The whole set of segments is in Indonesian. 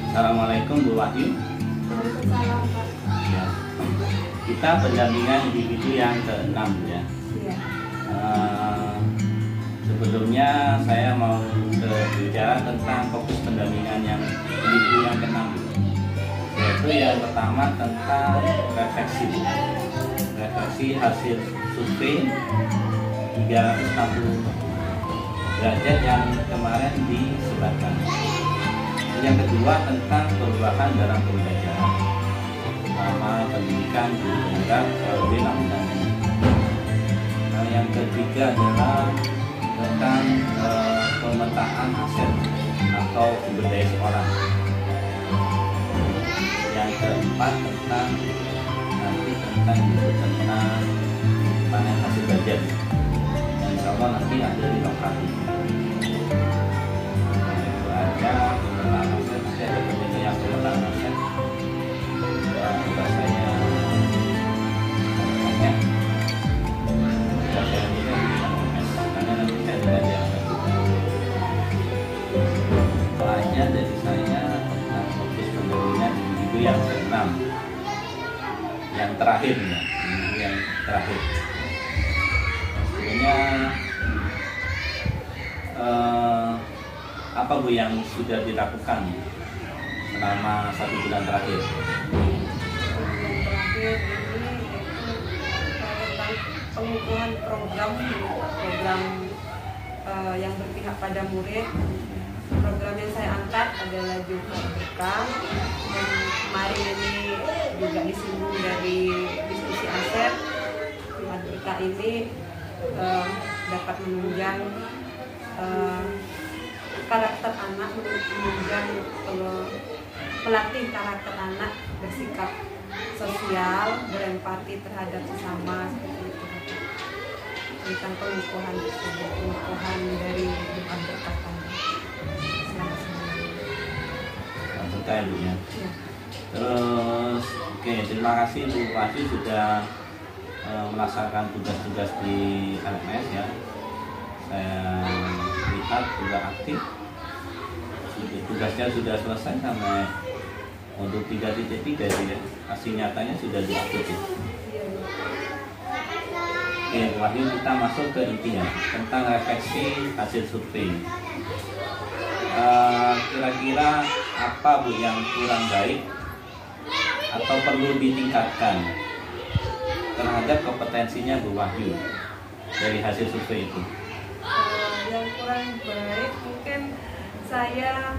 Assalamualaikum Bu Wahyu. Waalaikumsalam, Pak. Ya. Kita pendampingan individu yang ke-6 ya. Iya. Sebelumnya saya mau berbicara tentang fokus pendampingan yang individu yang ke-6, yaitu yang pertama tentang refleksi hasil survei 360 derajat yang kemarin disebarkan. Yang kedua tentang perubahan dalam pembelajaran selama pendidikan guru penggerak LB Lamunan. Yang ketiga adalah tentang pemetaan aset atau sumber daya sekolah. Yang keempat tentang panen hasil belajar. Dan insya Allah nanti ada di lokasi. Itu aja pemetaan aset. Nanti ada penelitian yang pemetaan aset. Tugas saya banyak. Tugas saya ini kan karena nanti saya belajar. Soalnya dari saya tentang fokus pendampingan individu yang ke-6, yang terakhir ya, yang terakhir. Sebenarnya apa Bu yang sudah dilakukan selama 1 bulan terakhir? Terakhir ini tentang pengukuhan program yang berpihak pada murid. Program yang saya angkat adalah Jumat Berkah, dan kemarin ini juga disinggung dari diskusi aset. Jumat Berkah ini dapat menunjang karakter anak, menunjang melatih karakter anak bersikap sosial, berempati terhadap sesama, seperti itu. Tentang pengukuhan tersebut, pengukuhan dari Jumat Berkah tadi. Berkah Bu ya. Ya. Terus oke, terima kasih Bu Wahyu sudah melaksanakan tugas-tugas di LMS ya. Saya lihat juga aktif. Tugasnya sudah selesai sampai modul 3.3 ya. Hasil nyatanya sudah diupload ya. Oke, Bu Wahyu, kita masuk ke intinya tentang refleksi hasil survei. Kira-kira apa Bu yang kurang baik atau perlu ditingkatkan terhadap kompetensinya Bu Wahyu dari hasil survei itu? Yang kurang baik mungkin saya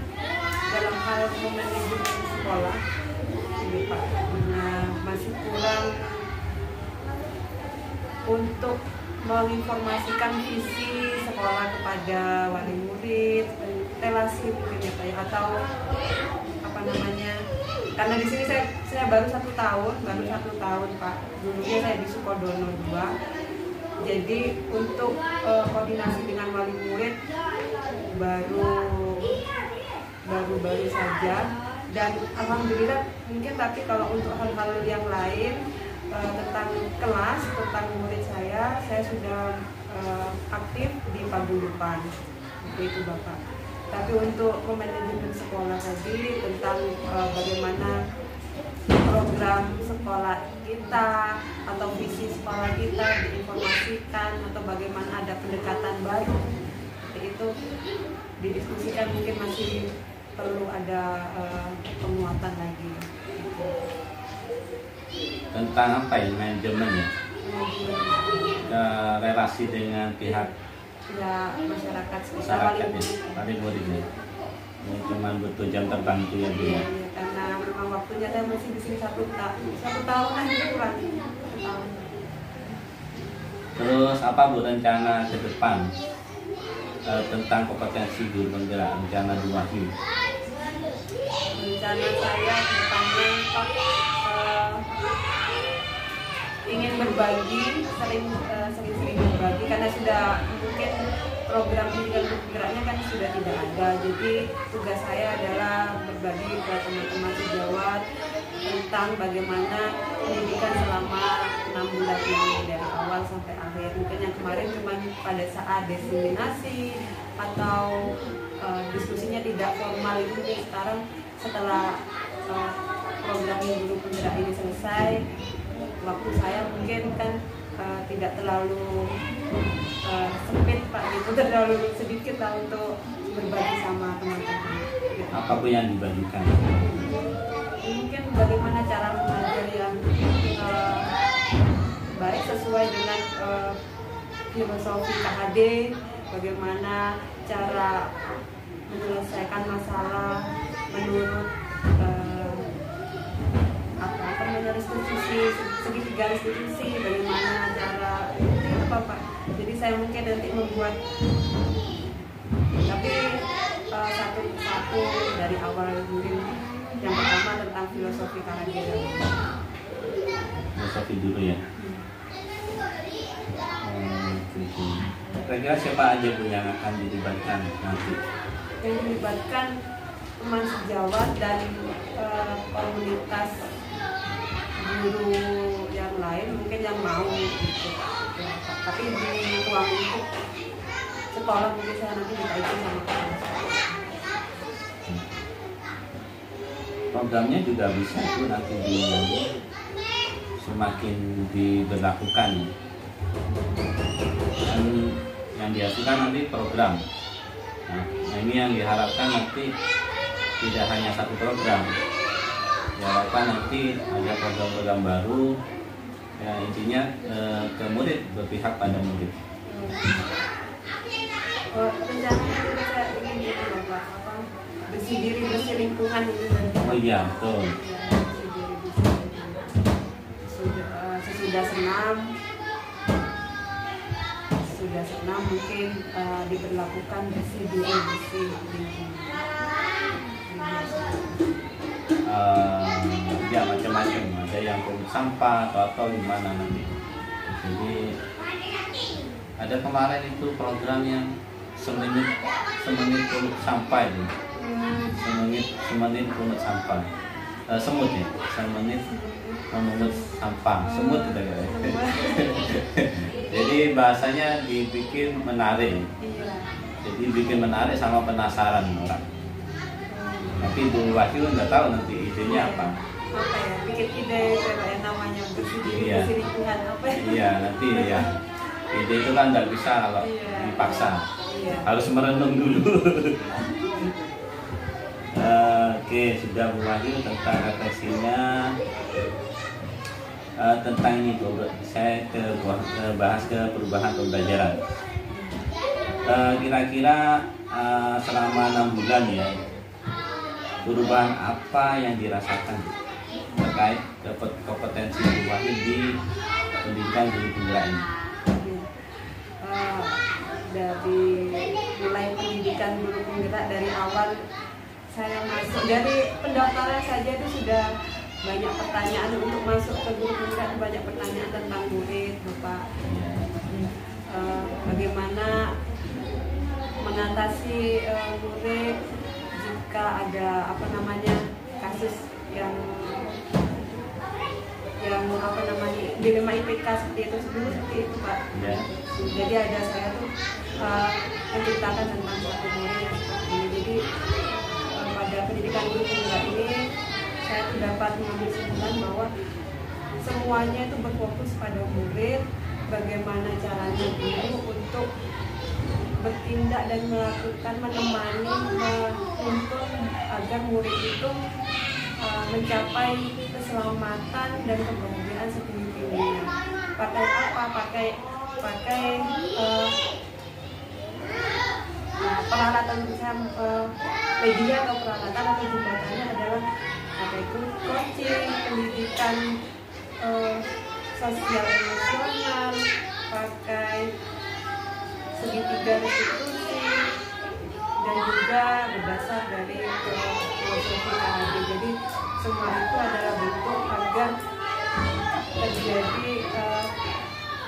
dalam hal manajemen sekolah ini Pak, masih kurang untuk menginformasikan visi sekolah kepada wali murid, relasi mungkin ya Pak ya, atau apa namanya, karena di sini saya baru satu tahun Pak. Dulunya saya di Sukodono 2, jadi untuk koordinasi dengan wali murid baru saja, dan alhamdulillah mungkin. Tapi kalau untuk hal-hal yang lain tentang kelas, tentang murid saya sudah aktif di paguyuban, seperti itu Bapak. Tapi untuk manajemen sekolah tadi tentang bagaimana program sekolah kita atau visi sekolah kita diinformasikan, atau bagaimana ada pendekatan baru, seperti itu didiskusikan, mungkin masih perlu ada penguatan lagi. Tentang apa ya, manajemennya? Relasi dengan pihak ya masyarakat ya, paling muridnya. Cuma butuh jam terbang itu ya Bu. Iya, karena memang waktunya saya masih di sini satu tahun aja kurang. Terus apa Bu rencana ke depan tentang kompetensi guru penggerak, rencana Bu Wahyu? Rencana saya ke depannya Pak, ingin berbagi, sering-sering berbagi, karena sudah mungkin program pendidikan bergeraknya kan sudah tidak ada. Jadi tugas saya adalah berbagi ke teman-teman sejawat tentang bagaimana pendidikan selama 6 bulan ini dari awal sampai akhir. Mungkin yang kemarin cuma pada saat diseminasi atau diskusinya tidak formal itu, sekarang setelah program guru penggerak ini selesai, waktu saya mungkin kan tidak terlalu sempit Pak, gitu, terlalu sedikit lah untuk berbagi sama teman-teman. Apa pun yang dibagikan? Mungkin bagaimana cara mengajar yang baik sesuai dengan filosofi KHD, bagaimana cara menyelesaikan masalah menurut restitusi, segitiga restitusi, bagaimana cara itu apa Pak. Jadi saya mungkin nanti membuat, tapi satu dari awal mungkin yang pertama tentang filosofi KHD. Filosofi dulu ya. Kira-kira siapa aja Bu yang akan dilibatkan nanti? Yang dilibatkan teman sejawat dan komunitas guru yang lain mungkin yang mau gitu. Ya, tapi di ruang untuk sekolah mungkin saya nanti minta izin sama kepala sekolah. Programnya juga bisa itu nanti semakin diberlakukan. Dan yang dihasilkan nanti program. Nah ini yang diharapkan nanti tidak hanya satu program. Diharapkan nanti ada program-program baru. Ya intinya ke murid, berpihak pada murid. Rencananya juga saya ingin gitu loh Pak, bersih diri, bersih lingkungan itu. Oh iya betul. Ya, bersih diri, sesudah senam mungkin diberlakukan bersih diri, bersih lingkungan. Ya macam-macam, ada yang pungut sampah atau gimana nanti. Jadi ada kemarin itu program yang semenit pungut sampah itu, semenit pungut sampah, semut ya, semenit memungut sampah, semut itu kan. Jadi bahasanya dibikin menarik, jadi bikin menarik sama penasaran orang. Tapi Bu Wahyu nggak tahu nanti idenya apa. Apa ya? Bikin ide kayak namanya bersih diri, bersih lingkungan apa ya? Iya nanti ya. Ide itu kan nggak bisa kalau dipaksa. Iya. Harus merenung dulu. Oke, sudah Bu Wahyu tentang refleksinya. Tentang ini saya bahas ke perubahan pembelajaran. Kira-kira selama 6 bulan ya, perubahan apa yang dirasakan terkait kompetensi Bu Wahyu di pendidikan guru penggerak ini? Dari mulai pendidikan guru penggerak dari awal saya masuk, dari pendaftaran saja itu sudah banyak pertanyaan untuk masuk ke guru penggerak, banyak pertanyaan tentang murid Bapak. Bagaimana mengatasi murid jika ada kasus yang dilema IPK seperti itu Pak. Ya. Jadi ada saya tuh menceritakan tentang suatu murid yang seperti ini. Jadi pada pendidikan guru penggerak ini saya tuh dapat mengambil kesimpulan bahwa semuanya itu berfokus pada murid, bagaimana caranya guru untuk bertindak dan melakukan, menemani, menuntun agar murid itu mencapai keselamatan dan kebahagiaan setinggi-tingginya. Pakai apa? Pakai peralatan media atau peralatan atau jembatannya adalah pakai coaching, pendidikan sosial emosional, pakai segitiga restitusi, dan juga berdasar dari filosofi KHD. Jadi semua itu adalah bentuk agar terjadi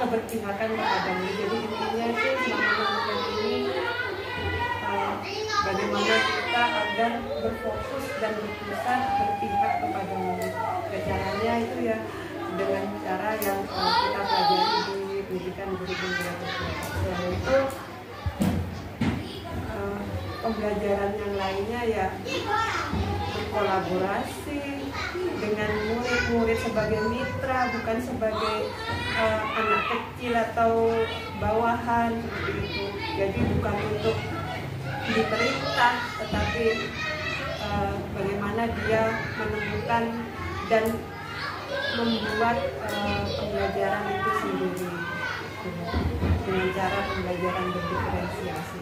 keberpihakan kepada murid. Jadi intinya itu selama 6 bulan ini bagaimana kita agar berfokus dan berpusat berpihak kepada murid. Caranya itu ya dengan cara yang kita pelajari di pendidikan guru penggerak. Selain itu pembelajaran yang lainnya ya berkolaborasi dengan murid-murid sebagai mitra, bukan sebagai anak kecil atau bawahan seperti itu. Jadi bukan untuk diperintah, tetapi bagaimana dia menemukan dan membuat pembelajaran itu sendiri dengan cara pembelajaran berdiferensiasi.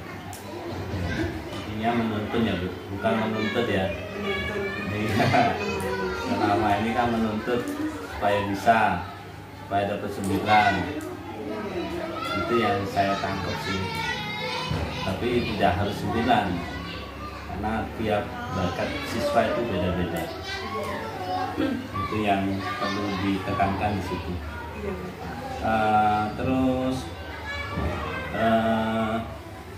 Intinya menuntun ya Bu, bukan menuntut ya. Menuntun. Iya. Selama ini kan menuntut supaya bisa, supaya dapat 9. Itu yang saya tangkap sih. Tapi tidak harus 9, karena tiap bakat siswa itu beda-beda. Itu yang perlu ditekankan di situ. Terus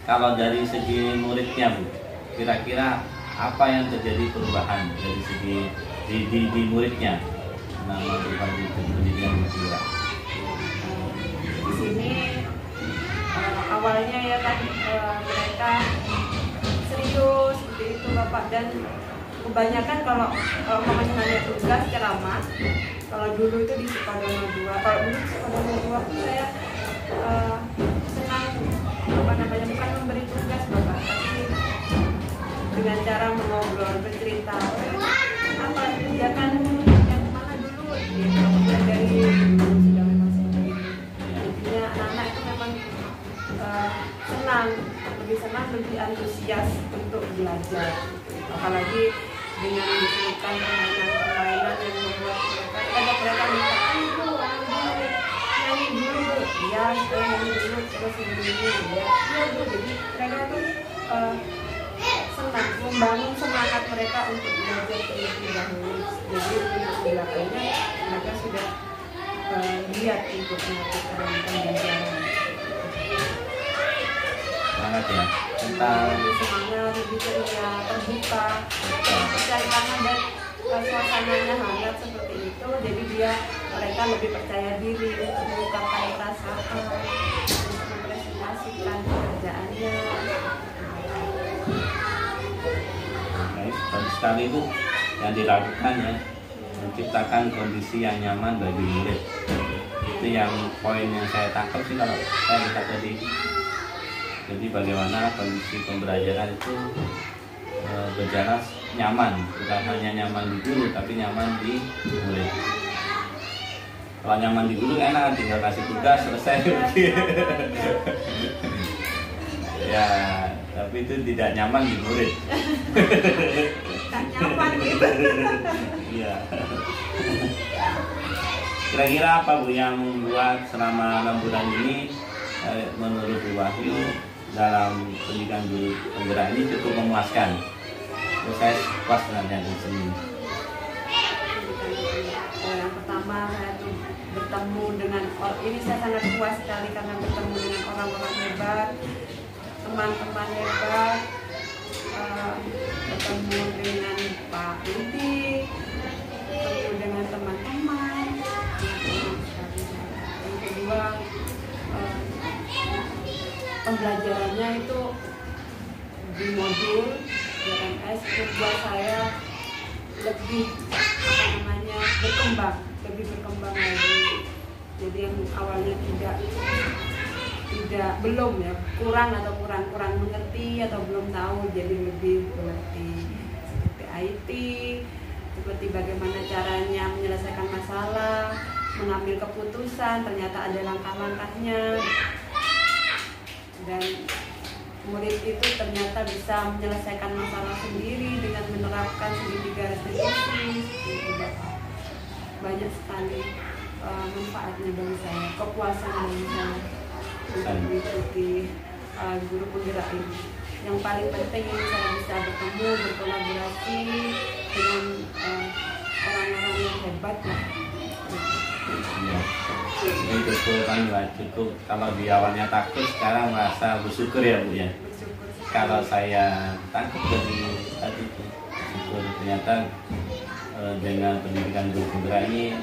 kalau dari segi muridnya Bu, kira-kira apa yang terjadi perubahan dari segi di muridnya nama berbagai pendidikan bergerak? Di sini awalnya ya tadi mereka serius seperti itu Bapak, dan kebanyakan kalau hanya tugas ceramah. Kalau dulu itu di Sukodono 2, kalau dulu di Sukodono 2 saya senang bukan memberi tugas Bapak, tapi dengan cara mengobrol, bercerita apa kebijakan yang mana dulu gitu. Dari sudah memang seperti itu. Intinya anak-anak itu memang senang, lebih antusias untuk belajar. Apalagi dengan diberikan permainan yang membuat mereka minta, ayo Bu, nyanyi dulu, ya saya nyanyi dulu, terus ini ya Bu. Jadi mereka tuh senang, membangun semangat mereka untuk belajar terlebih dahulu. Jadi untuk belakangnya mereka sudah lihat untuk melakukan pembelajaran. Semangat ya, tentang semangat, lebih ceria, terbuka, percaya tangan dan suasananya hangat seperti itu. Jadi mereka lebih percaya diri untuk mengungkapkan perasaan, untuk mempresentasikan pekerjaannya. bagus sekali itu yang dilakukan ya, menciptakan kondisi yang nyaman bagi murid. Itu yang poin yang saya tangkap sih kalau saya lihat tadi. Jadi bagaimana kondisi pembelajaran itu berjalan nyaman, bukan hanya nyaman di guru tapi nyaman di murid. Kalau nyaman di guru enak, tinggal kasih tugas selesai. Ya, tapi itu tidak nyaman di murid. Tak nyaman gitu. Iya. Kira-kira apa Bu yang membuat selama 6 bulan ini menurut Bu Wahyu dalam pendidikan guru penggerak ini cukup memuaskan? Terus saya puas dengan yang sini. Yang pertama saya tuh bertemu dengan ini saya sangat puas sekali karena bertemu dengan orang-orang hebat, teman-teman hebat, bertemu dengan Pak Budi, bertemu dengan teman-teman. Yang kedua, pembelajarannya itu di modul JMS membuat saya lebih berkembang lagi. Jadi yang awalnya tidak belum ya, kurang mengerti atau belum tahu, jadi lebih mengerti seperti IT, seperti bagaimana caranya menyelesaikan masalah, mengambil keputusan, ternyata ada langkah-langkahnya. Dan murid itu ternyata bisa menyelesaikan masalah sendiri dengan menerapkan segitiga restitusi. Banyak sekali manfaatnya bagi saya, kepuasan bagi saya untuk mengikuti guru penggerak ini. Yang paling penting ini saya bisa bertemu, berkolaborasi dengan orang-orang yang hebat lah. Ya. Ini cukup kalau di awalnya takut, sekarang merasa bersyukur ya Bu ya. Bersyukur. Kalau saya takut dari tadi itu bersyukur, ternyata dengan pendidikan guru penggerak ini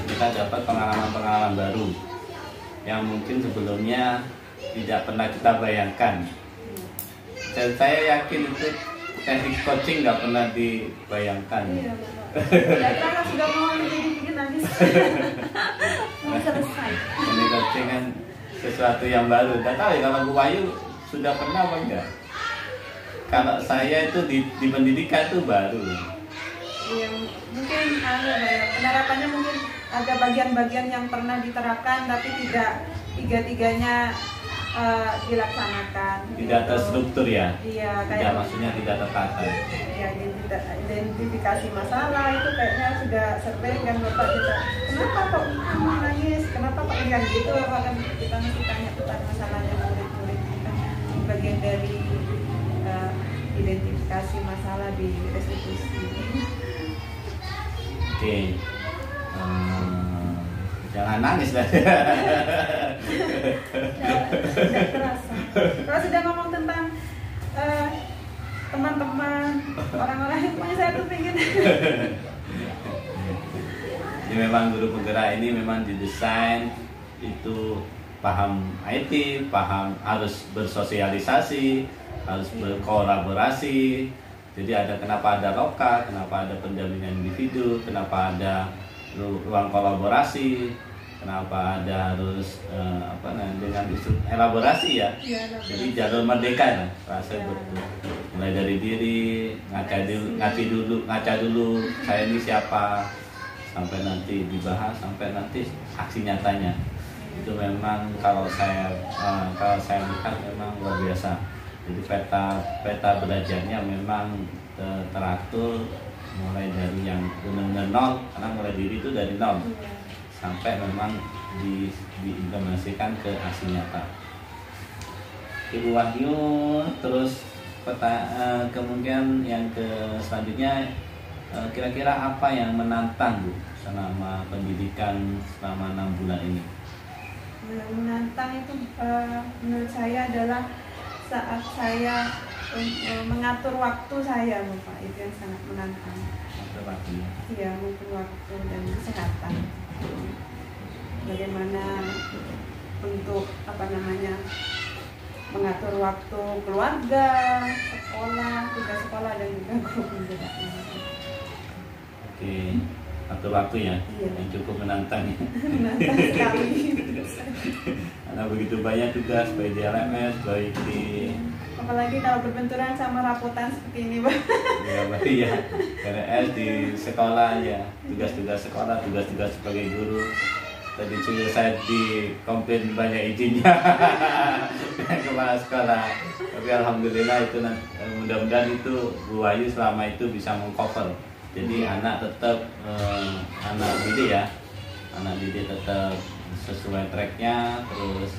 kita dapat pengalaman-pengalaman baru yang mungkin sebelumnya tidak pernah kita bayangkan. Dan saya yakin itu teknik coaching nggak pernah dibayangkan. Iya, ya karena sudah mau dikit-dikit habis. Mau selesai. Teknik coaching kan sesuatu yang baru. Nggak tahu ya kalau Bu Wahyu sudah pernah apa enggak? Kalau saya itu di pendidikan itu baru. Iya, mungkin penerapannya mungkin ada bagian-bagian yang pernah diterapkan tapi tidak tiga-tiganya dilaksanakan. Tidak terstruktur ya? Iya, tidak, maksudnya tidak tertata. Ya, identifikasi masalah itu kayaknya sudah sering kan Bapak kita. Kenapa kok kamu nangis? Kenapa kok enggak gitu? Kan kita mesti tanya tentang masalahnya murid-murid kita. Bagian dari identifikasi masalah di restitusi. Oke. Jangan nangis lah. Tidak terasa. Kalau sudah ngomong tentang teman-teman, orang-orang yang punya saya tuh pengen. Ini memang guru penggerak ini memang didesain itu paham IT, paham harus bersosialisasi, harus berkolaborasi. Jadi kenapa ada lokal, kenapa ada pendampingan individu, kenapa ada ruang kolaborasi, kenapa ada harus dengan isu elaborasi ya. Jadi jalur merdeka lah, rasa betul. Mulai dari diri, ngaca dulu, saya ini siapa, sampai nanti dibahas, sampai nanti aksi nyatanya. Itu memang kalau saya lihat memang luar biasa. Jadi peta belajarnya memang teratur mulai dari yang benar-benar nol, karena mulai diri itu dari nol sampai memang diimplementasikan ke aksi nyata. Ibu Wahyu, terus kemungkinan yang selanjutnya kira-kira apa yang menantang Bu selama pendidikan selama 6 bulan ini? Yang menantang itu menurut saya adalah saat saya mengatur waktu saya, Bapak, itu yang sangat menantang. Waktunya. Iya, mengatur waktu dan kesehatan. Bagaimana untuk mengatur waktu keluarga, sekolah, tugas sekolah dan juga guru penggerak. Oke, atur waktu ya, iya. Yang cukup menantang. Menantang sekali. Karena begitu banyak tugas baik di LMS, baik di apalagi kalau berbenturan sama rapotan seperti ini, Pak. Ya, berarti ya LMS di sekolah ya, tugas-tugas sekolah, tugas-tugas sebagai guru. Tadi juga saya dikomplain banyak izinnya kepala sekolah. Tapi alhamdulillah itu mudah-mudahan itu Bu Wahyu selama itu bisa mengcover. Jadi anak tetap anak didik tetap sesuai tracknya, terus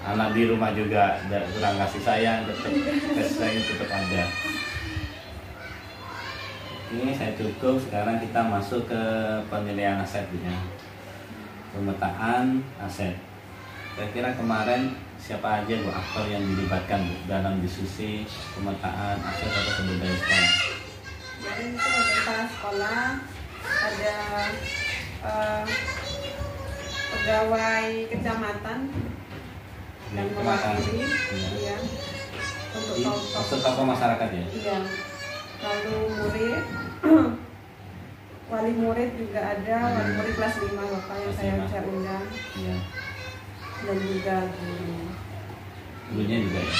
anak di rumah juga kurang kasih sayang, kasih sayang tetap ada. Ini saya cukup, sekarang kita masuk ke penilaian asetnya, pemetaan aset. Kira-kira kemarin siapa aja Bu aktor yang dilibatkan Bu dalam diskusi pemetaan aset atau sumber daya sekolah? Jadi itu ada kepala sekolah, ada pegawai kecamatan dan mewakili, iya, untuk tokoh masyarakat ya. Iya. Lalu murid, wali murid juga ada, wali murid kelas 5 Bapak yang saya undang, iya. Dan juga guru. Gurunya juga ya.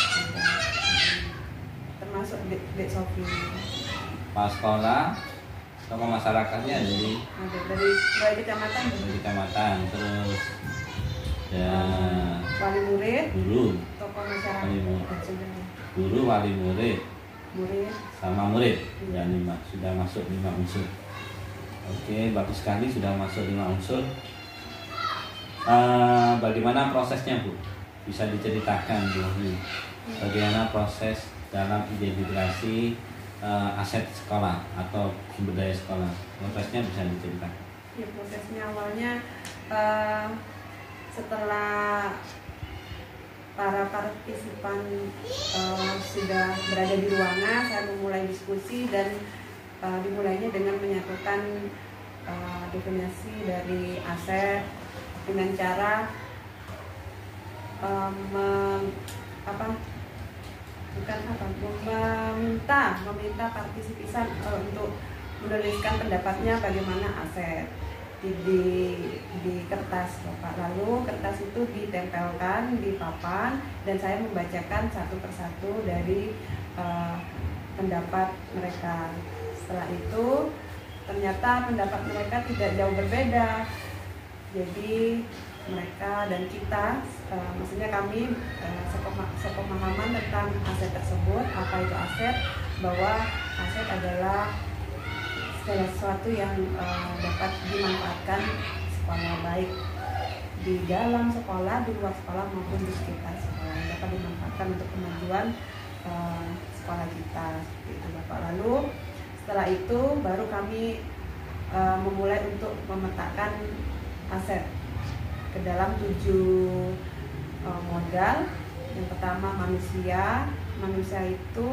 Termasuk Dek Sofi. Pas sekolah, tokoh masyarakatnya jadi ada dari kecamatan, terus wali murid, guru, tokoh masyarakat, guru, wali murid, sama murid. Iya. Ya, sudah masuk 5 unsur. Oke, bagus sekali sudah masuk 5 unsur. Bagaimana prosesnya Bu? Bisa diceritakan Bu? Bagaimana proses dalam identifikasi aset sekolah atau sumber daya sekolah? Prosesnya bisa diceritakan? Ya, prosesnya awalnya setelah para partisipan sudah berada di ruangan, saya memulai diskusi dan dimulainya dengan menyatukan definisi dari aset dengan bukan apa, meminta partisipan untuk menuliskan pendapatnya bagaimana aset di kertas Bapak. Lalu kertas itu ditempelkan di papan dan saya membacakan satu persatu dari pendapat mereka. Setelah itu ternyata pendapat mereka tidak jauh berbeda. Jadi mereka dan kita, maksudnya kami sepemahaman tentang aset tersebut. Apa itu aset? Bahwa aset adalah segala sesuatu yang dapat dimanfaatkan sekolah, baik di dalam sekolah, di luar sekolah maupun di sekitar sekolah, yang dapat dimanfaatkan untuk kemajuan sekolah kita, seperti itu Bapak. Lalu setelah itu baru kami memulai untuk memetakan aset ke dalam 7 modal. Yang pertama manusia itu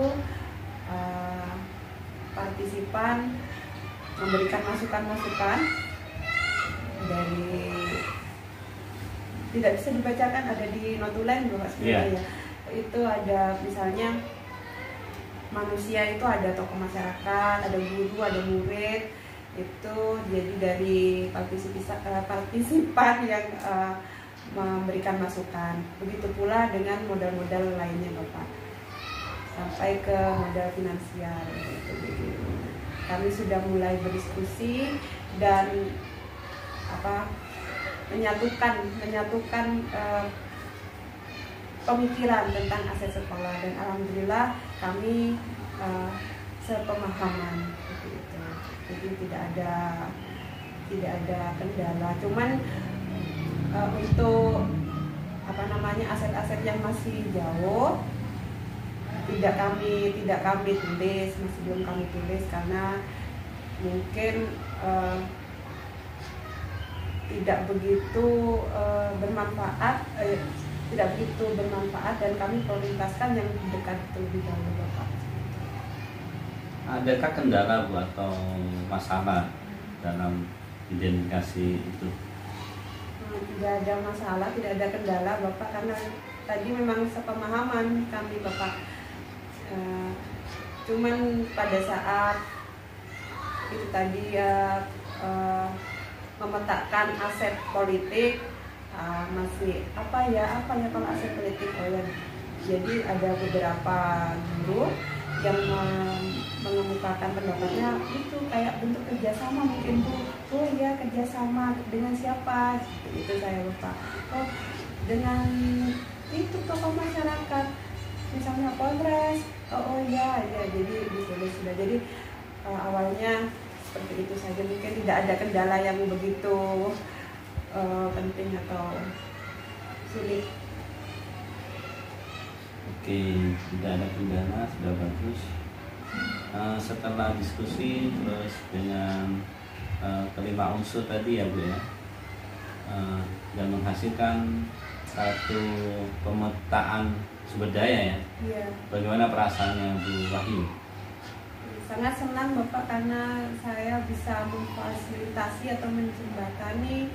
partisipan memberikan masukan-masukan dari, tidak bisa dibacakan, ada di notulen Bapak sebenarnya. Itu ada misalnya manusia itu ada tokoh masyarakat, ada guru, ada murid. Itu jadi dari partisipan yang memberikan masukan. Begitu pula dengan modal-modal lainnya Bapak, sampai ke modal finansial gitu. Kami sudah mulai berdiskusi dan menyatukan pemikiran tentang aset sekolah, dan alhamdulillah kami sepemahaman seperti itu. Jadi tidak ada kendala. Cuman untuk aset-aset yang masih jauh tidak kami tulis, masih belum kami tulis karena mungkin tidak begitu bermanfaat dan kami prioritaskan yang dekat terlebih dahulu Bapak. Adakah kendala Bu atau masalah dalam identifikasi itu? Tidak ada masalah, tidak ada kendala Bapak, karena tadi memang sepemahaman kami Bapak. Cuman pada saat itu tadi memetakan aset politik, masih apa ya kalau aset politik, jadi ada beberapa guru yang mengemukakan pendapatnya itu kayak bentuk kerjasama mungkin Bu. Oh ya, kerjasama dengan siapa? Itu saya lupa. Oh, dengan itu tokoh masyarakat, misalnya Polres. Oh ya, jadi sudah. Jadi awalnya seperti itu saja, mungkin tidak ada kendala yang begitu penting atau sulit. Oke, tidak ada kendala, sudah bagus. Setelah diskusi terus dengan kelima unsur tadi ya Bu ya, dan menghasilkan satu pemetaan sumber daya ya. Iya. Bagaimana perasaannya Bu Wahyu? Sangat senang Bapak, karena saya bisa memfasilitasi atau menjembatani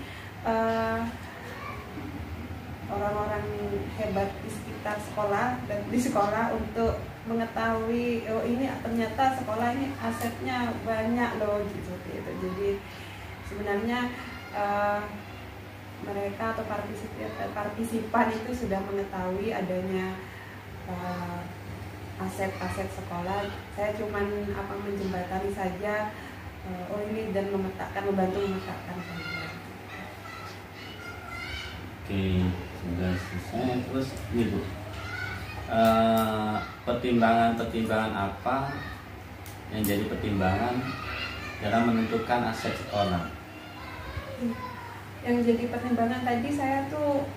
orang-orang hebat di sekitar sekolah dan di sekolah untuk mengetahui, oh ini ternyata sekolah ini asetnya banyak loh gitu. Jadi sebenarnya mereka atau partisipan itu sudah mengetahui adanya aset-aset sekolah. Saya cuman menjembatani saja, oh ini, dan membantu memetakan saja. Oke, sudah selesai. Terus ini Bu, pertimbangan apa yang jadi pertimbangan dalam menentukan aset sekolah? Yang jadi pertimbangan tadi saya tuh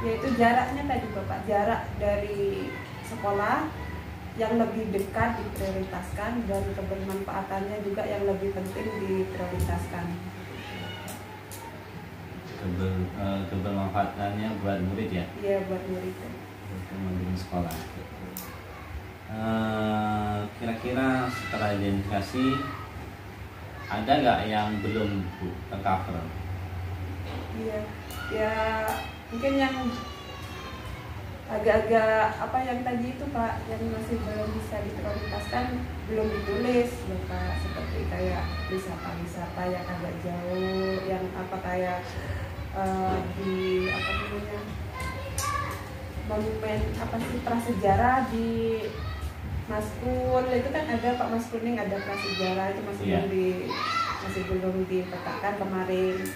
yaitu jaraknya tadi Bapak, jarak dari sekolah yang lebih dekat diprioritaskan, dan kebermanfaatannya juga yang lebih penting diprioritaskan. Kebermanfaatannya buat murid ya? Iya, buat murid. Untuk sekolah. Kira-kira setelah identifikasi ada nggak yang belum Bu tercover? Iya, ya mungkin yang agak-agak apa yang tadi itu Pak, yang masih belum bisa diprioritaskan, belum ditulis Bapak, seperti kayak wisata-wisata yang agak jauh, yang apa kayak di apa namanya monumen apa sih prasejarah di Maskul itu kan ada Pak, Mas Kuning ada prasejarah itu masih masih belum dipetakan kemarin.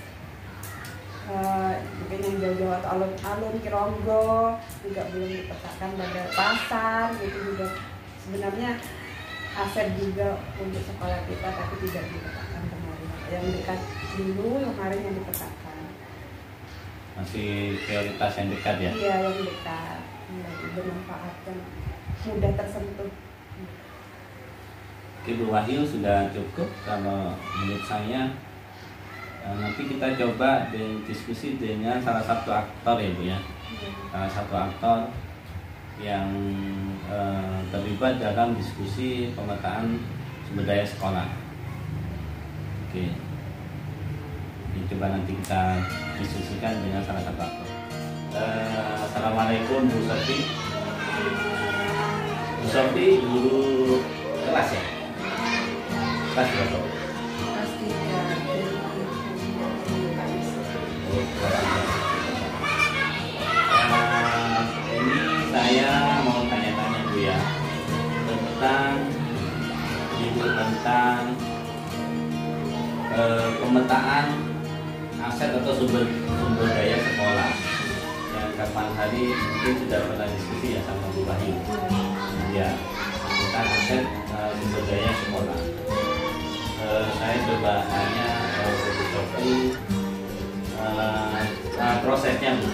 Mungkin yang jauh-jauh atau alun-alun Kironggo juga belum dipetakan, pada pasar gitu juga sebenarnya aset juga untuk sekolah kita, tapi tidak dipetakan kemarin. Yang dekat dulu kemarin yang dipetakan. Masih prioritas yang dekat ya? Iya, yang dekat, bermanfaat dan mudah tersentuh. Oke Bu Wahyu, sudah cukup kalau menurut saya. Nanti kita coba diskusi dengan salah satu aktor ya Bu ya, salah satu aktor yang terlibat dalam diskusi pemetaan sumber daya sekolah. Oke, ini coba nanti kita diskusikan dengan salah satu aktor. Assalamualaikum Bu Sofi. Bu Sofi guru kelas ya? Kelas berapa? Kelas 3. Ini saya mau tanya-tanya Bu ya tentang pemetaan aset atau sumber daya sekolah yang kapan hari mungkin sudah pernah diskusi ya sama Bu Wahyu ya, tentang aset sumber daya sekolah. Saya coba tanya Bu Sofi prosesnya Bu,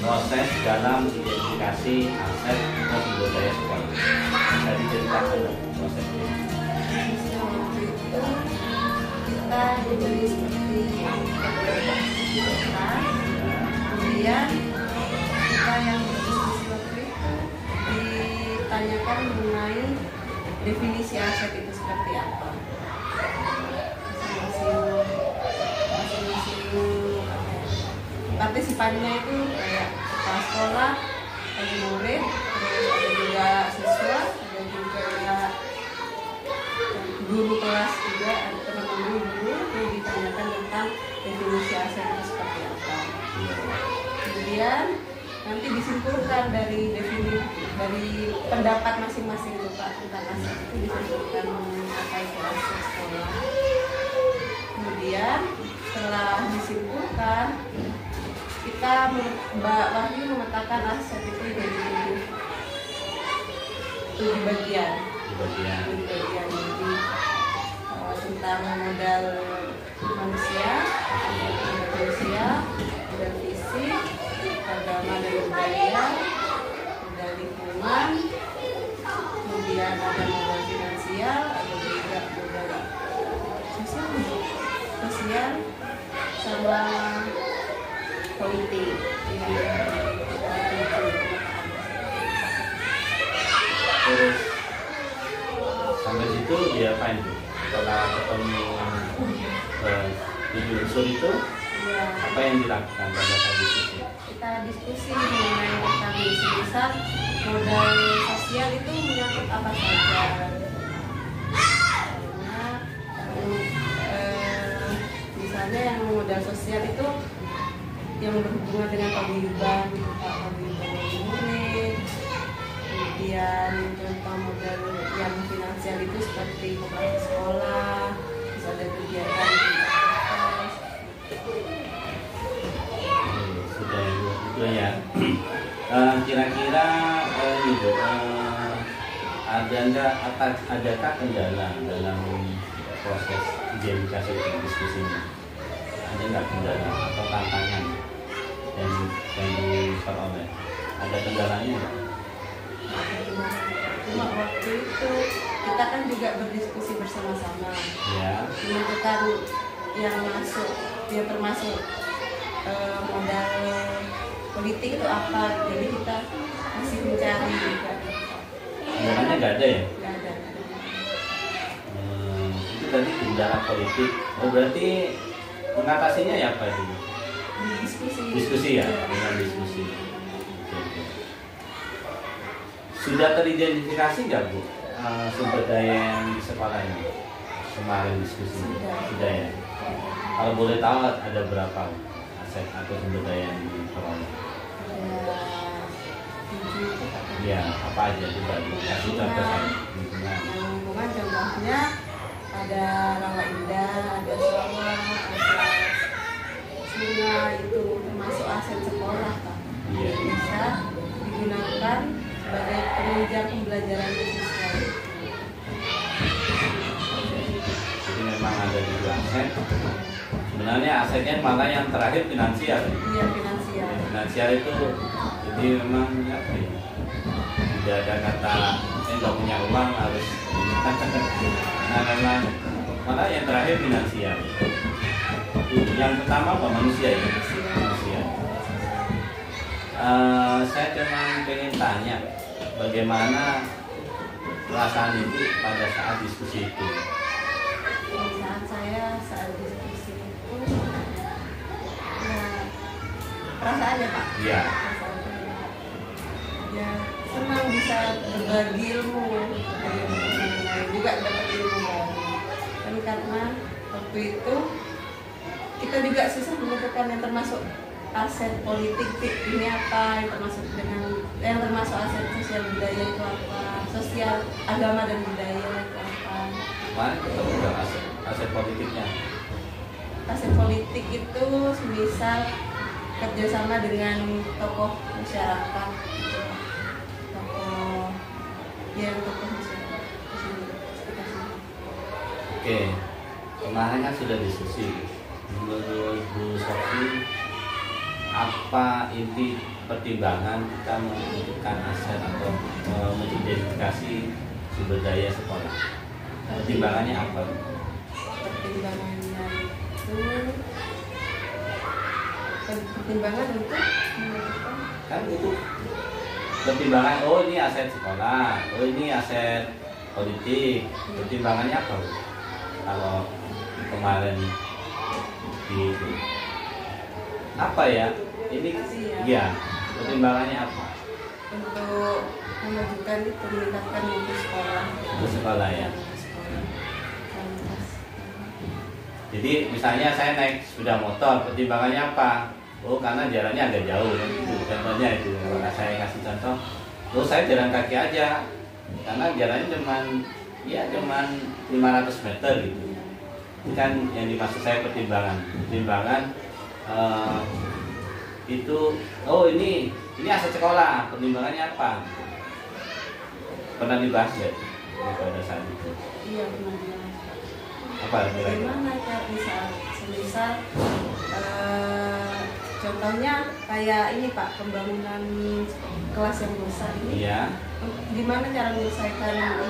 proses dalam identifikasi aset atau sumber daya sekolah. Bisa diceritakan prosesnya? Kita diberi seperti kemudian kita yang berdiskusi waktu itu ditanyakan mengenai definisi aset itu seperti apa. Masing-masing partisipannya itu kayak kepala sekolah, ada murid, terus ada juga siswa, ada juga guru kelas juga, ada teman-teman guru yang ditanyakan tentang definisi aset itu seperti apa. Kemudian nanti disimpulkan dari pendapat masing-masing itu Pak tentang aset itu, disimpulkan apa itu aset sekolah. Kemudian setelah disimpulkan, kita Mbak Wahyu memetakan aset itu jadi 7 bagian. Jadi tentang modal manusia, modal fisik, agama dan budaya, modal lingkungan, kemudian ada modal finansial, ada juga modal sosial, sama politik. Terus sampai situ diapain Bu? Setelah ketemu 7 unsur itu, apa yang dilakukan pada saat diskusi? Kita diskusi mengenai tentang misal modal sosial itu menyangkut apa saja. Misalnya yang modal sosial itu yang berhubungan dengan paguyuban murid, kemudian contoh modal yang finansial itu seperti koperasi sekolah, bisa ada kegiatan sudah itu ya. Kira-kira ibu adakah kendala dalam proses identifikasi diskusi ini? Ada nggak kendala atau tantangan yang diperoleh? Ada kendalanya nggak? Cuma waktu itu kita kan juga berdiskusi bersama-sama ya, menentukan yang masuk, dia termasuk modal politik itu apa, jadi kita masih mencari juga. kendalanya nggak ada ya? Nggak ada. Itu tadi kendala politik. Oh berarti mengatasinya ya apa itu? Diskusi Ya, ya. dengan diskusi. Oke. Sudah teridentifikasi nggak Bu sumber daya yang di sekolah ini kemarin diskusi? Sudah ya. Kalau boleh tahu ada berapa aset atau sumber daya yang diperoleh? Ada 7 itu Pak. Ya, apa aja coba dikasih contoh saya. Lingkungan contohnya ada rawa indah, ada sawah, ada sungai, itu termasuk aset sekolah Pak. Iya. Bisa digunakan sebagai penunjang pembelajaran siswa. Jadi memang ada juga aset. Sebenarnya asetnya malah yang terakhir finansial. Iya, finansial. Finansial itu jadi memang apa ya? Tidak ada kata saya nggak punya uang harus. Nah memang malah yang terakhir finansial. Yang pertama apa manusia ya? Manusia. Saya cuma pengen tanya bagaimana perasaan Ibu pada saat diskusi itu. Saat diskusi itu ya perasaannya Pak. Iya. Ya senang bisa berbagi ilmu dari orang lain, juga dapat ilmu baru. Dan karena waktu itu kita juga susah menentukan yang termasuk aset politik ini apa, yang termasuk aset sosial budaya itu apa, sosial agama dan budaya itu apa. Kemarin ketemu nggak aset politiknya? Aset politik itu semisal kerjasama dengan tokoh masyarakat, tokoh masyarakat di sini, sekitar sini. Oke, kemarin kan sudah diskusi. Menurut Bu Sofi, apa inti pertimbangan kita menentukan aset atau mengidentifikasi sumber daya sekolah? Pertimbangannya apa? Pertimbangannya itu pertimbangan untuk menentukan Kan itu pertimbangan, oh ini aset sekolah, oh ini aset politik. Pertimbangannya apa Bu? Kalau kemarin di apa ya? Ini ya pertimbangannya apa? untuk memajukan itu, meningkatkan mutu sekolah. Untuk sekolah ya. Kualitas. Jadi misalnya saya naik sepeda motor, pertimbangannya apa? Oh karena jalannya agak jauh kan? Contohnya itu, kalau saya kasih contoh, oh saya jalan kaki aja, karena jalannya cuman 500 meter gitu. Itu kan yang dimaksud saya pertimbangan. Pertimbangan itu, oh ini aset sekolah, pertimbangannya apa? Pernah dibahas ya pada saat itu? Iya benar. Apa kira-kira? Bagaimana ya misal contohnya kayak ini Pak, pembangunan kelas yang besar ini. Iya. Gimana cara menyelesaikan ini?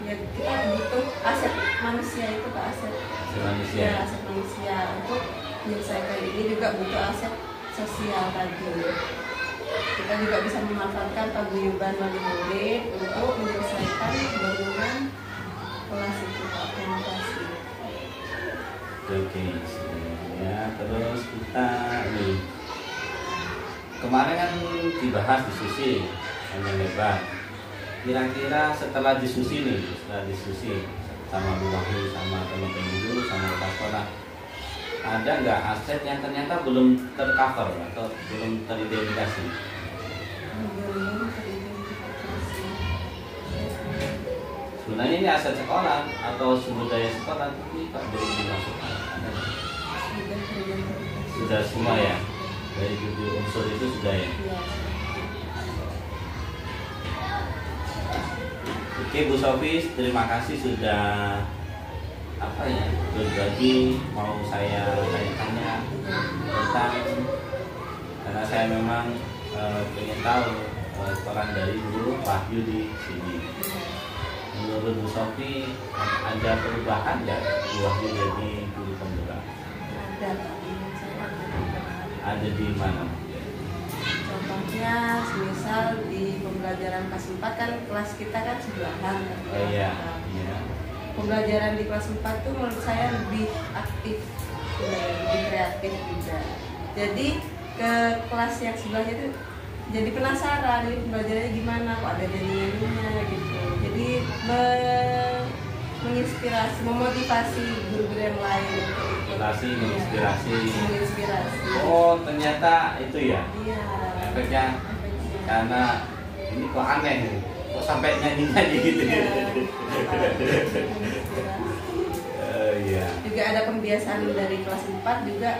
Ya kita butuh aset manusia itu Pak, aset Manusia. ya, aset manusia untuk menyelesaikan ini juga butuh aset sosial tadi. Kita juga bisa memanfaatkan paguyuban wali murid untuk menyelesaikan pembangunan kelas itu Pak. Terima kasih. Oke, ya terus kita nih kemarin kan dibahas diskusi panjang lebar. Kira-kira setelah diskusi sama Bu Wahyu, sama teman-teman guru, sama kepala sekolah, ada nggak aset yang ternyata belum tercover atau belum teridentifikasi? Belum teridentifikasi. Sebenarnya ini aset sekolah atau sumber daya sekolah, tapi Pak belum dimasukkan. Sudah teridentifikasi. Sudah semua ya, dari 7 unsur itu sudah ya. Iya. Oke Bu Sofi, terima kasih sudah berbagi, mau saya tanya-tanya tentang, karena saya memang ingin tahu peran dari Bu Wahyu di sini. Menurut Bu Sofi ada perubahan nggak Bu Wahyu jadi guru pemula? Ada Pak, saya ada perubahan. Ada di mana? Contohnya semisal di pembelajaran kelas 4 kan kelas kita kan sebelahan kan. Oh iya, iya. Pembelajaran di kelas 4 tuh menurut saya lebih aktif, lebih kreatif juga. Jadi ke kelas yang sebelahnya itu jadi penasaran ini pembelajarannya gimana, kok ada nyanyiannya gitu. Jadi menginspirasi, memotivasi guru-guru yang lain untuk ikut. Menginspirasi. Oh, ternyata itu ya. Iya. Efeknya karena ini kok aneh, kok sampai nyanyi gitu. Iya. Iya. Juga ada pembiasaan dari kelas 4 juga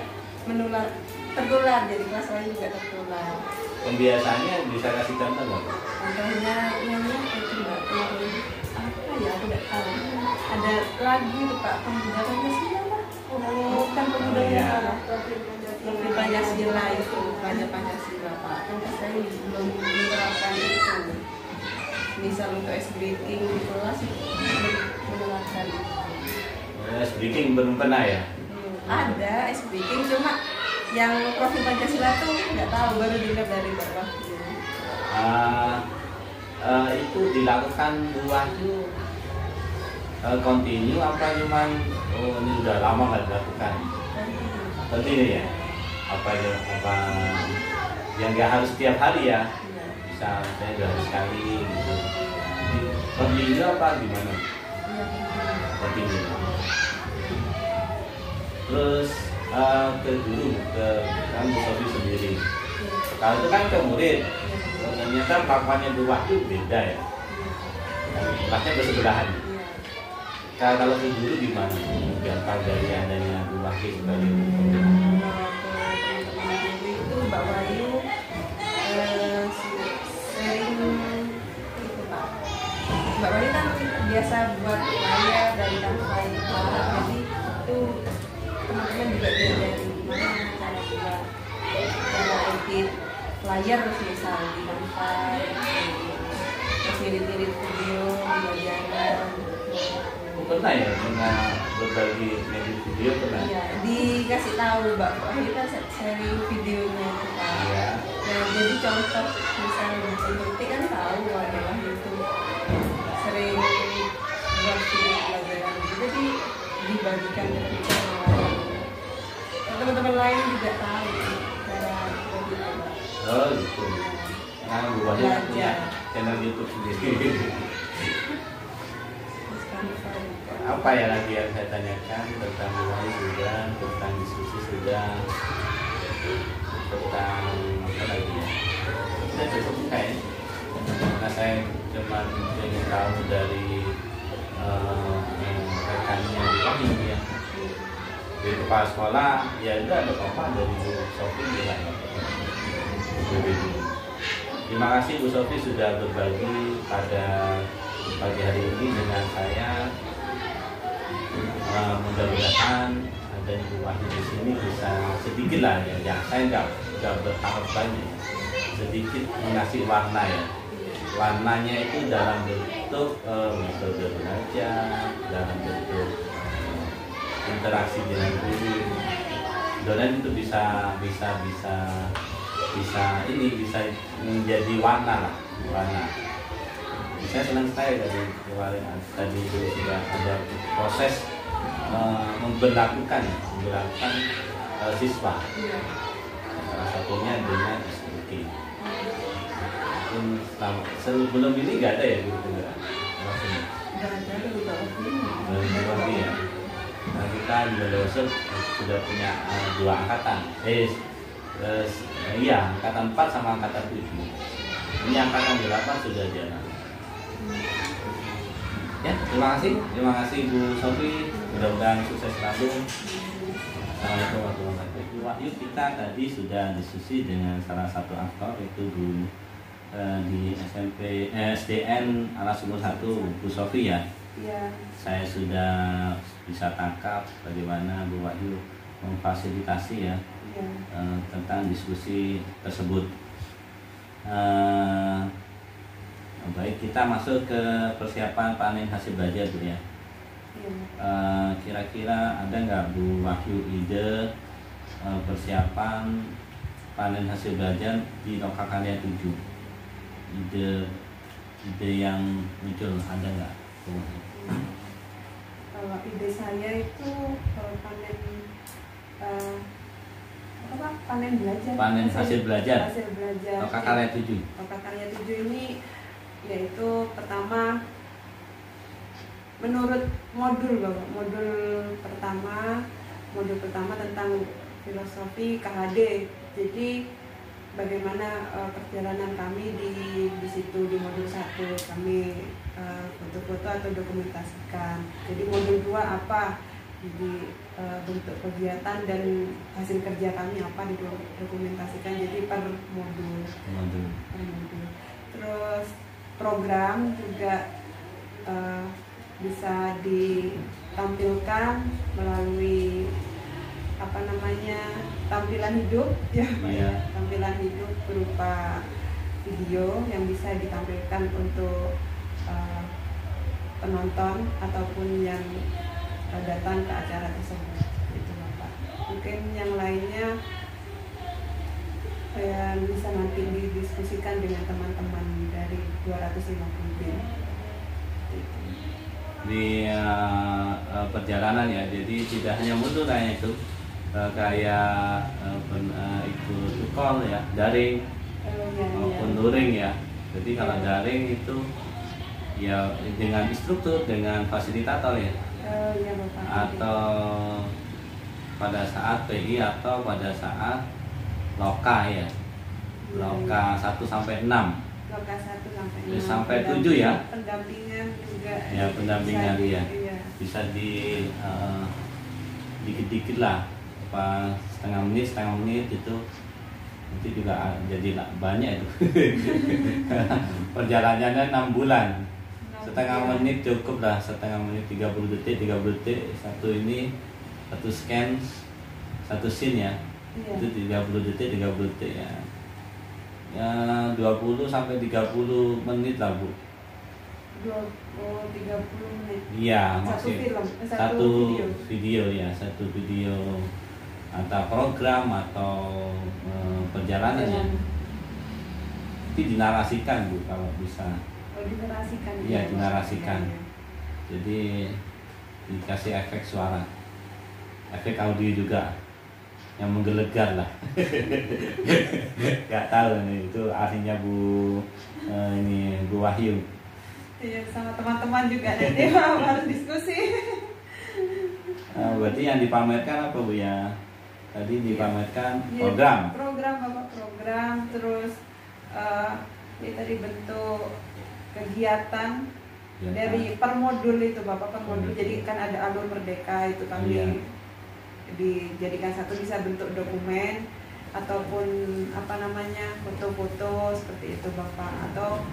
tertular, jadi kelas lain juga tertular. Pembiasaannya bisa kasih contoh nggak? Contohnya nyanyi itu Mbak, apa ya, aku nggak tahu. Ada lagu itu Pak, Pemuda Pancasila. Bukan Pemuda Profil Pancasila itu, Raja Pancasila Pak. Kan saya belum menerapkan itu. Misal untuk ice breaking di kelas belum menerapkan itu. Ice breaking belum pernah ya? Ada ice breaking, cuma yang profil Pancasila tuh nggak tahu, baru dengar dari bawah. Itu dilakukan buah itu continue apa cuman ini udah lama nggak dilakukan? Continue ya? Apa yang nggak harus setiap hari ya? Bisa saya 2 hari sekali gitu. Continue apa gimana? Continue. Terus ke guru, ke kan Bu Sofi sendiri. Kalau itu kan ke murid, ternyata pelakuannya Bu Wahyu beda ya. Kelasnya bersebelahan. Kalau ke guru gimana? Dampak dari adanya Bu Wahyu sebagai guru. Itu Mbak Wahyu sering itu Pak. Mbak Wahyu kan biasa buat layar dari tanpa jadi itu teman-teman juga diajari gimana cara buat edit layar misal di lantai, terus edit video, pembelajaran. Pernah ya dengan berbagi edit video pernah? Iya, dikasih tahu Mbak Wahyu kan sharing videonya itu Pak. Iya. Nah, jadi contoh misal seperti kan tahu ada Wahyu itu sering buat video pelajaran, jadi dibagikan ke teman-teman lain juga tahu cara begitu. Oh gitu. Nah, Bu Wahyu punya channel YouTube sendiri. Apa ya lagi yang saya tanyakan tentang Bu Wahyu sudah, tentang diskusi sudah, tentang apa lagi ya? Sudah cukup kayaknya. Karena saya cuma ingin tahu dari rekannya Bu Wahyu ya. Dari kepala sekolah ya itu ada apa dari Bu Sofi juga. Terima kasih Bu Sofi sudah berbagi pada pagi hari ini dengan saya. Mudah-mudahan ada Bu Wahyu di sini bisa sedikit lah ya. Saya nggak berharap banyak, sedikit mengasih warna ya. Warnanya itu dalam bentuk metode belajar, dalam bentuk interaksi dengan guru, dan itu bisa menjadi warna lah, warna. Saya senang sekali dari kemarin tadi itu sudah ada proses memberlakukan siswa. Salah satunya dengan SPK. Sebelum ini nggak ada ya gitu nggak? Nggak ada dari bawah ini. Ya. Nah, kita di Balehosa sudah punya 2 angkatan. Iya, angkatan 4 sama angkatan 7. Ini angkatan 8 sudah jalan. Ya, terima kasih Bu Sofi. Mudah-mudahan sukses selalu. Assalamualaikum warahmatullahi wabarakatuh. Wahyu, kita tadi sudah diskusi dengan salah satu aktor itu di SDN Alas Umur 1 Bu Sofi ya. Iya. Saya sudah bisa tangkap bagaimana Bu Wahyu memfasilitasi ya, tentang diskusi tersebut. Baik, kita masuk ke persiapan panen hasil belajar Bu ya. Kira-kira ada nggak Bu Wahyu ide persiapan panen hasil belajar di Loka Karya 7? Ide yang muncul ada nggak? Kalau ide saya itu panen apa panen belajar. Panen hasil belajar. Hasil belajar. Loka Karya 7. Loka Karya 7 ini yaitu pertama menurut modul Bapak. Modul pertama tentang filosofi KHD. Jadi bagaimana perjalanan kami di situ di modul 1 kami foto-foto atau dokumentasikan. Jadi modul 2 apa? Jadi bentuk kegiatan dan hasil kerja kami apa didokumentasikan. Jadi per modul. Terus program juga bisa ditampilkan melalui tampilan hidup ya. Tampilan hidup berupa video yang bisa ditampilkan untuk penonton ataupun yang datang ke acara tersebut. Itu Bapak. Mungkin yang lainnya bisa nanti didiskusikan dengan teman-teman dari 250 BEM. Di perjalanan ya, jadi tidak hanya mundur kayak itu, kayak ikut call ya, daring maupun luring ya. Jadi kalau daring itu ya dengan instruktur, dengan fasilitator ya, atau pada saat PI atau pada saat loka ya, loka 1 sampai 6. Loka 1 sampai 6. Sampai 7 ya. Pendampingan juga. Ya, pendampingan ya. Bisa dikit-dikit lah, apa setengah menit itu nanti juga jadi banyak itu. Perjalanannya 6 bulan. Setengah menit cukup lah, setengah menit 30 detik satu ini, satu scan, satu scene ya. Itu 30 detik ya. Ya 20 sampai 30 menit lah Bu. 30 menit. Iya, masih satu video ya, satu video atau program atau perjalanan ya. Itu dinarasikan Bu kalau bisa. Dinarasikan. Iya, dinarasikan. Jadi dikasih efek suara, efek audio juga yang menggelegar lah. Gak tahu nih itu artinya Bu Wahyu. Iya, sama teman-teman juga nanti harus diskusi. Berarti yang dipamerkan apa Bu ya? Tadi dipamerkan program. Program terus tadi bentuk kegiatan dari per modul itu Bapak, per modul. Jadi kan ada alur merdeka itu kami dijadikan satu, bisa bentuk dokumen ataupun foto-foto seperti itu Bapak, atau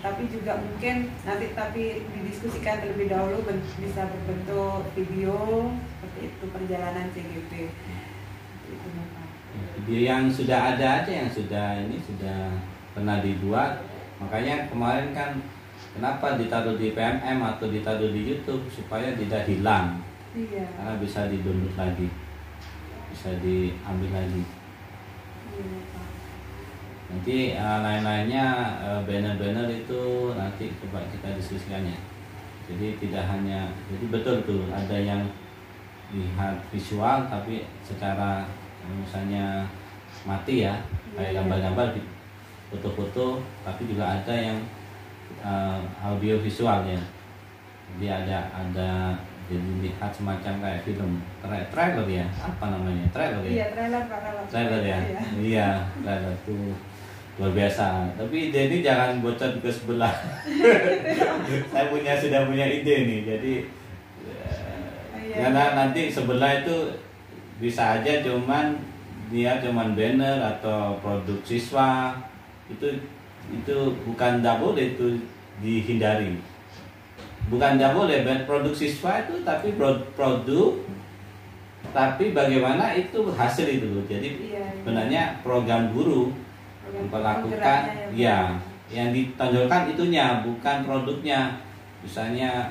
tapi juga mungkin nanti didiskusikan terlebih dahulu bisa berbentuk video seperti itu perjalanan CGP itu Bapak. Video yang sudah ada aja, yang sudah pernah dibuat, makanya kemarin kan kenapa ditaruh di PMM atau ditaruh di YouTube supaya tidak hilang. Iya. Karena bisa di-download lagi, bisa diambil lagi. Iya, Pak. Nanti lain-lainnya banner-banner itu nanti coba kita diskusikan ya. Jadi tidak hanya, jadi betul tuh ada yang lihat visual tapi secara misalnya mati ya, kayak gambar-gambar, foto-foto, tapi juga ada yang audio visual ya. Jadi ada jadi lihat semacam kayak film trailer ya, apa namanya, trailer ya? Iya, trailer Pak. Trailer ya, iya trailer tuh luar biasa. Tapi ide ini jangan bocor ke sebelah. Saya sudah punya ide nih, jadi karena nanti sebelah itu bisa aja cuman banner atau produk siswa, itu bukan boleh, itu dihindari. Bukan boleh produk siswa itu, tapi produk, tapi bagaimana itu hasil itu. Jadi sebenarnya program guru memperlakukan yang ditonjolkan itunya, bukan produknya. Misalnya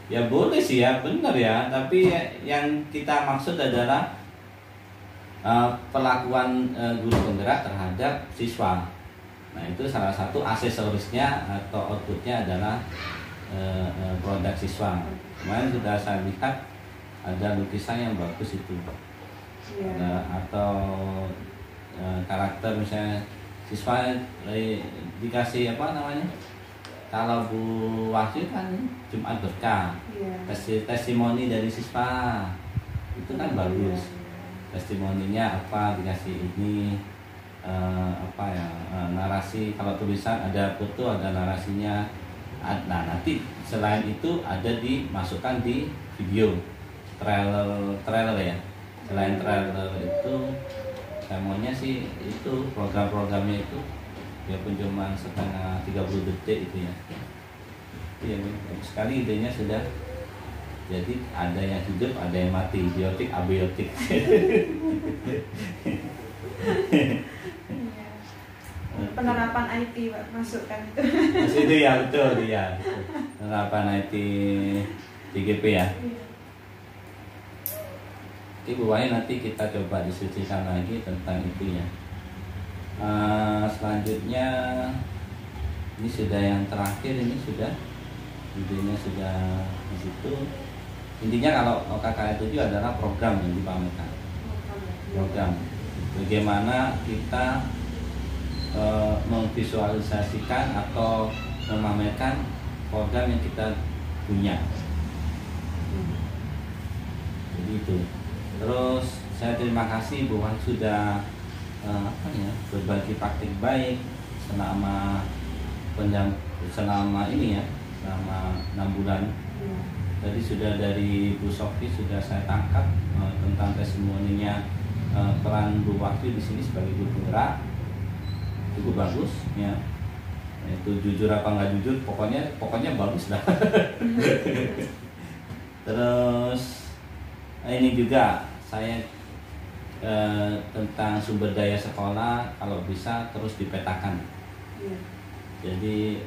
ya boleh sih ya, benar ya, tapi yang kita maksud adalah perlakuan guru penggerak terhadap siswa. Nah itu salah satu aksesorisnya atau outputnya adalah produk siswa. Kemarin sudah saya lihat ada lukisan yang bagus itu. atau karakter misalnya siswa dikasih apa namanya, kalau Bu Wahyu kan Jumat Berkah, testimoni dari siswa itu kan bagus. Testimoninya apa, dikasih ini narasi, kalau tulisan ada foto, ada narasinya. Nah nanti selain itu ada dimasukkan di video trailer ya. Selain trailer itu saya maunya sih itu program-programnya itu biarpun cuma setengah 30 detik itu ya. Iya, sekali idenya sudah. Jadi ada yang hidup, ada yang mati, biotik, abiotik. Penerapan IT Pak, masukkan itu. Masih itu ya, betul ya. Penerapan IT DGP ya. Oke Bu Wahyu, nanti kita coba diskusikan lagi tentang itu ya. Selanjutnya ini sudah yang terakhir, ini sudah idenya sudah di situ. Intinya kalau KKN 7 adalah program yang dipamerkan. Program bagaimana kita memvisualisasikan atau memamerkan program yang kita punya. Jadi itu. Terus saya terima kasih Bu Wahyu sudah berbagi praktik baik selama ini ya, selama 6 bulan. Tadi sudah dari Bu Sofi sudah saya tangkap tentang testimoninya, peran Bu Wahyu di sini sebagai guru penggerak cukup bagus ya. Itu jujur apa nggak jujur, pokoknya bagus lah. Terus ini juga saya tentang sumber daya sekolah kalau bisa terus dipetakan. Jadi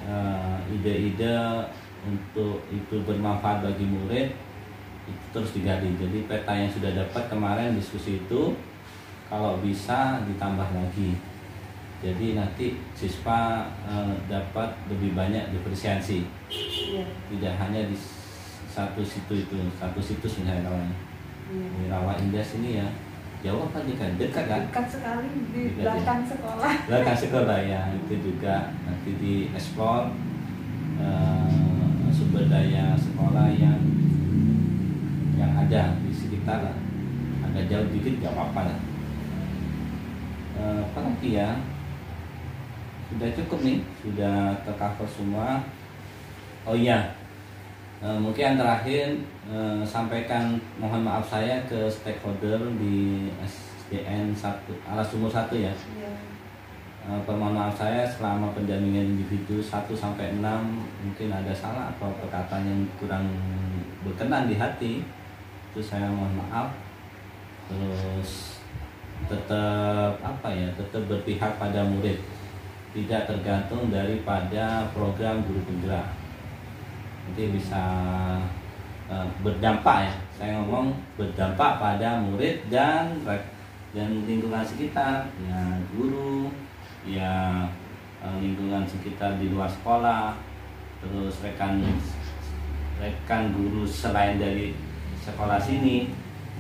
ide-ide untuk itu bermanfaat bagi murid itu terus digali. Jadi peta yang sudah dapat kemarin diskusi itu kalau bisa ditambah lagi. Jadi nanti siswa dapat lebih banyak diferensiasi. Tidak hanya di satu situs misalnya kawannya. Di Rawa Indah sini ya. Jauh apa dekat kan? Dekat sekali di belakang sekolah. Belakang sekolah ya, itu juga nanti dieksplor sumber daya sekolah yang ada di sekitar lah. Agak jauh dikit gak apa-apa lah. Apa lagi ya? Sudah cukup nih, sudah tercover semua. Oh iya, mungkin yang terakhir sampaikan mohon maaf saya ke stakeholder di SDN 1 Alas Sumur 1 ya. Permohonan maaf saya selama pendampingan individu 1 sampai 6 mungkin ada salah atau perkataan yang kurang berkenan di hati, itu saya mohon maaf. Terus tetap tetap berpihak pada murid, tidak tergantung daripada program guru penggerak. Nanti bisa berdampak ya, saya ngomong berdampak pada murid dan lingkungan sekitar ya, guru ya, lingkungan sekitar di luar sekolah, terus rekan guru selain dari sekolah sini,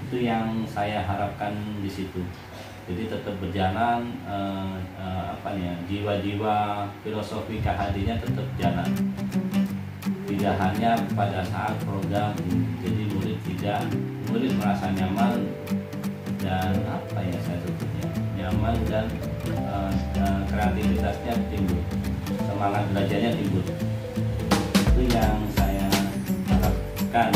itu yang saya harapkan di situ. Jadi tetap berjalan jiwa-jiwa filosofi KHD-nya tetap jalan, tidak hanya pada saat program. Jadi murid merasa nyaman dan saya sebutnya nyaman dan kreativitasnya timbul, semangat belajarnya timbul. Itu yang saya harapkan.